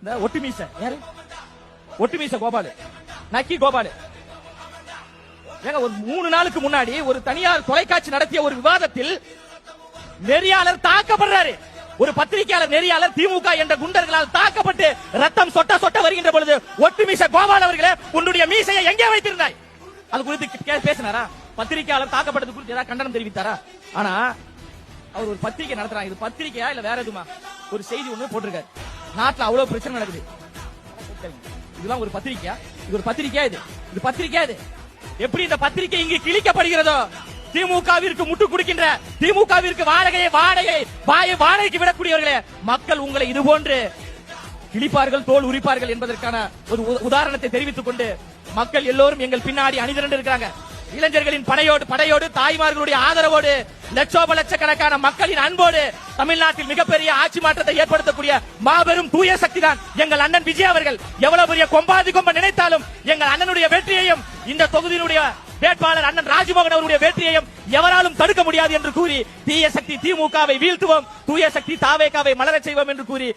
இந்த ஒட்டுமீச யாரு? ஒட்டுமீச கோபாலு, நக்கி கோபாலு. ஏங்க ஒரு 3 நாளுக்கு முன்னாடி ஒரு தனியார் தொலைக்காட்சி நடத்திய ஒரு விவாதத்தில் நெறியாளர் தாக்கப்படுறாரு. ஒரு பத்திரிகையாளர் நெறியாளர் திமுக என்ற குண்டர்களால் தாக்கப்பட்டு ரத்தம் சொட்ட சொட்ட வருகின்ற பொழுது ஒட்டுமீச கோபால் அவர்களே, உன்னுடைய மீசையை எங்கே வைத்திருந்தாய்? அது குறித்து பேசினாரா? பத்திரிகையாளர் தாக்கப்பட்டது குறித்து ஏதாவது கண்டனம் தெரிவித்தாரா? ஆனா அவர் ஒரு பத்திரிகை நடத்துறாங்க. இது பத்திரிகையா இல்ல வேற எதுமா? ஒரு செய்தி ஒண்ணு போட்டிருக்காரு. நாட்டுல அவ்வளவு பிரச்சனை நடக்குது. இதெல்லாம் ஒரு பத்திரிகையா? இது ஒரு பத்திரிகையா? இது பத்திரிகையா? இது எப்படி இந்த பத்திரிகை இங்கு கிழிக்கப்படுகிறதோ, திமுகவிற்கு முட்டு கொடுக்கின்ற, திமுகவிற்கு வாடகைக்கு விடக்கூடியவர்களே, மக்கள் உங்களை இது போன்று கிழிப்பார்கள், தோல் உரிப்பார்கள் என்பதற்கான ஒரு உதாரணத்தை தெரிவித்துக் கொண்டு மக்கள் எல்லோரும் எங்கள் பின்னாடி அணிதிரண்டு இருக்கிறாங்க. இளைஞர்களின் படையோடு தாய்மார்களுடைய ஆதரவோடு லட்சக்கணக்கான மக்களின் அன்போடு தமிழ்நாட்டில் மிகப்பெரிய ஆட்சி மாற்றத்தை ஏற்படுத்தக்கூடிய மாபெரும் தூய சக்தி தான் எங்கள் அண்ணன் விஜய் அவர்கள். எவ்வளவு பெரிய கொம்பாதி கொம்ப நினைத்தாலும் எங்கள் அண்ணனுடைய வெற்றியையும் இந்த தொகுதியினுடைய வேட்பாளர் அண்ணன் ராஜ்மோகன் அவருடைய வெற்றியையும் எவராலும் தடுக்க முடியாது என்று கூறி தீய சக்தி திமுகவை வீழ்த்துவோம், தூய சக்தி தாவேகாவை மலரச் செய்வோம் என்று கூறி